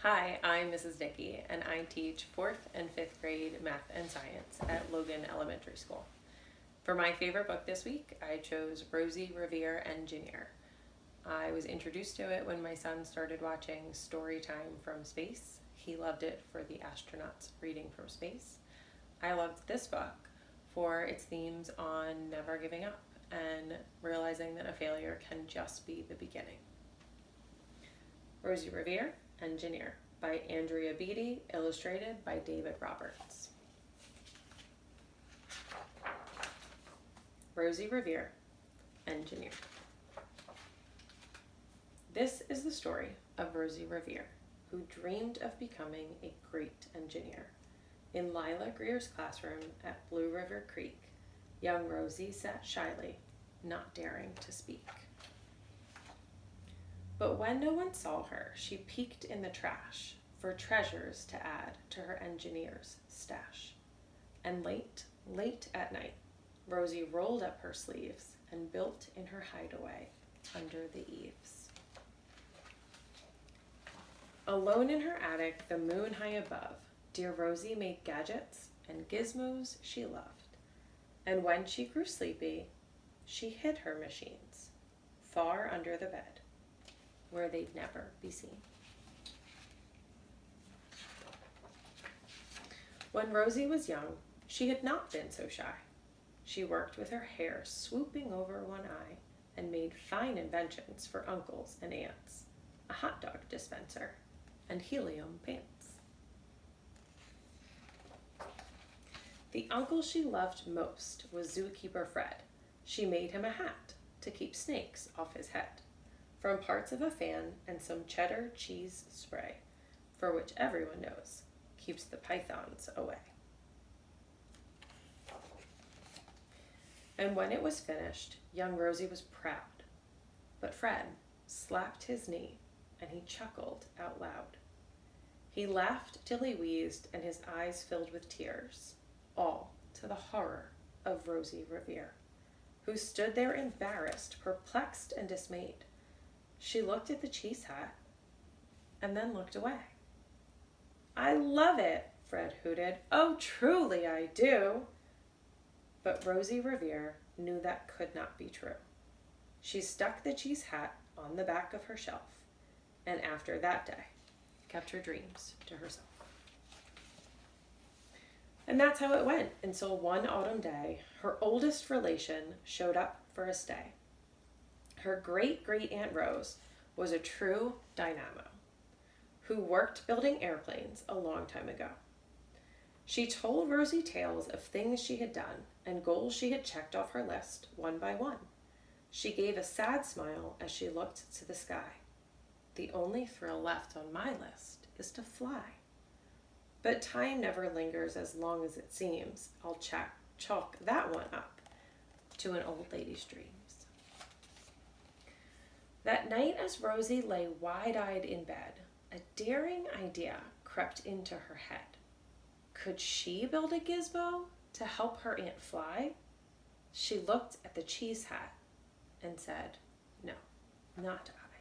Hi, I'm Mrs. Dickey, and I teach 4th and 5th grade math and science at Logan Elementary School. For my favorite book this week, I chose Rosie Revere, Engineer. I was introduced to it when my son started watching Story Time from Space. He loved it for the astronauts reading from space. I loved this book for its themes on never giving up and realizing that a failure can just be the beginning. Rosie Revere, Engineer by Andrea Beatty, illustrated by David Roberts. Rosie Revere, Engineer. This is the story of Rosie Revere, who dreamed of becoming a great engineer. In Lila Greer's classroom at Blue River Creek, young Rosie sat shyly, not daring to speak. But when no one saw her, she peeked in the trash for treasures to add to her engineer's stash. And late at night, Rosie rolled up her sleeves and built in her hideaway under the eaves. Alone in her attic, the moon high above, dear Rosie made gadgets and gizmos she loved. And when she grew sleepy, she hid her machines far under the bed, where they'd never be seen. When Rosie was young, she had not been so shy. She worked with her hair swooping over one eye and made fine inventions for uncles and aunts, a hot dog dispenser and helium pants. The uncle she loved most was Zookeeper Fred. She made him a hat to keep snakes off his head, from parts of a fan and some cheddar cheese spray, for which everyone knows keeps the pythons away. And when it was finished, young Rosie was proud, but Fred slapped his knee and he chuckled out loud. He laughed till he wheezed and his eyes filled with tears, all to the horror of Rosie Revere, who stood there embarrassed, perplexed, and dismayed. She looked at the cheese hat and then looked away. "I love it," Fred hooted. "Oh, truly I do." But Rosie Revere knew that could not be true. She stuck the cheese hat on the back of her shelf, and after that day, kept her dreams to herself. And that's how it went until one autumn day, her oldest relation showed up for a stay. Her great-great-aunt Rose was a true dynamo who worked building airplanes a long time ago. She told Rosie tales of things she had done and goals she had checked off her list one by one. She gave a sad smile as she looked to the sky. "The only thrill left on my list is to fly. But time never lingers as long as it seems. I'll chalk that one up to an old lady's dreams." That night, as Rosie lay wide-eyed in bed, a daring idea crept into her head. Could she build a gizmo to help her aunt fly? She looked at the cheese hat and said, "No, not I."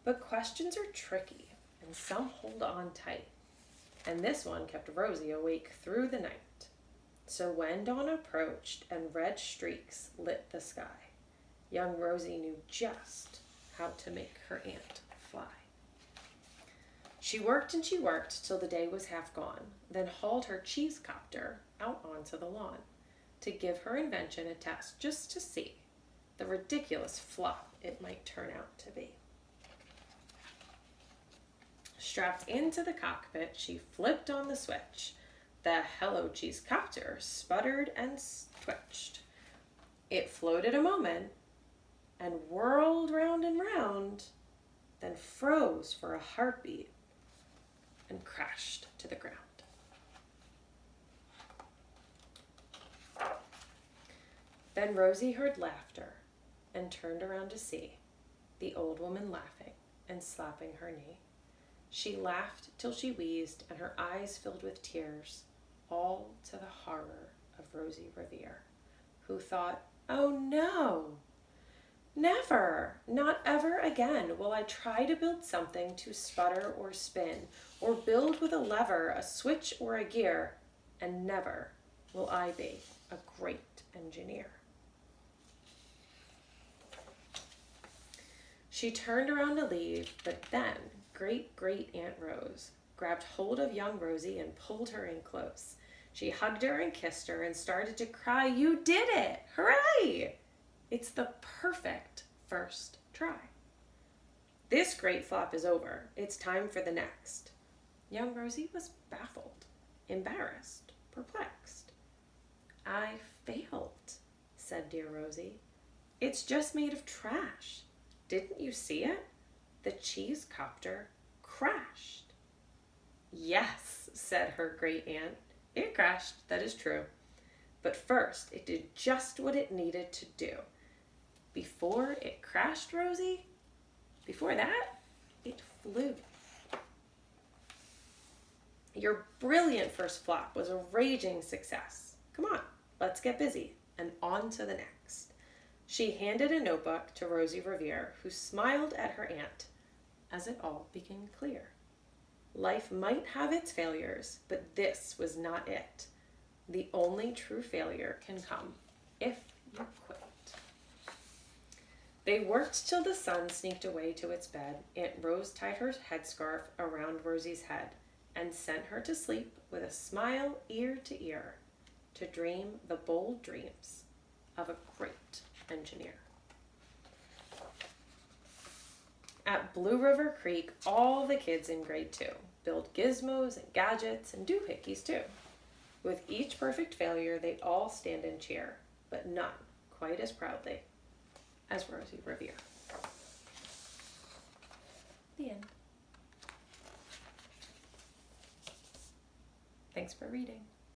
But questions are tricky, and some hold on tight, and this one kept Rosie awake through the night. So when dawn approached and red streaks lit the sky, young Rosie knew just how to make her aunt fly. She worked and she worked till the day was half gone, then hauled her cheese copter out onto the lawn to give her invention a test just to see the ridiculous flop it might turn out to be. Strapped into the cockpit, she flipped on the switch. The Hello Cheese copter sputtered and twitched. It floated a moment and whirled round and round, then froze for a heartbeat and crashed to the ground. Then Rosie heard laughter and turned around to see the old woman laughing and slapping her knee. She laughed till she wheezed and her eyes filled with tears, all to the horror of Rosie Revere, who thought, "Oh no, Never, not ever again will I try to build something to sputter or spin, or build with a lever, a switch, or a gear, and never will I be a great engineer. She turned around to leave, but then Great-Great-Aunt Rose grabbed hold of young Rosie and pulled her in close. She hugged her and kissed her and started to cry. "You did it! Hooray! It's the perfect first try. This great flop is over. It's time for the next." Young Rosie was baffled, embarrassed, perplexed. "I failed," said dear Rosie. "It's just made of trash. Didn't you see it? The cheese copter crashed." "Yes," said her great aunt. "It crashed, that is true. But first, it did just what it needed to do. Before it crashed, Rosie, before that, it flew." Your brilliant first flop was a raging success. Come on, let's get busy and on to the next. She handed a notebook to Rosie Revere, who smiled at her aunt as it all became clear. Life might have its failures, but this was not it. The only true failure can come if you quit. They worked till the sun sneaked away to its bed. Aunt Rose tied her headscarf around Rosie's head and sent her to sleep with a smile ear to ear to dream the bold dreams of a great engineer. At Blue River Creek, all the kids in grade 2 build gizmos and gadgets and doohickeys too. With each perfect failure, they all stand and cheer, but none quite as proudly as Rosie Revere. The end. Thanks for reading.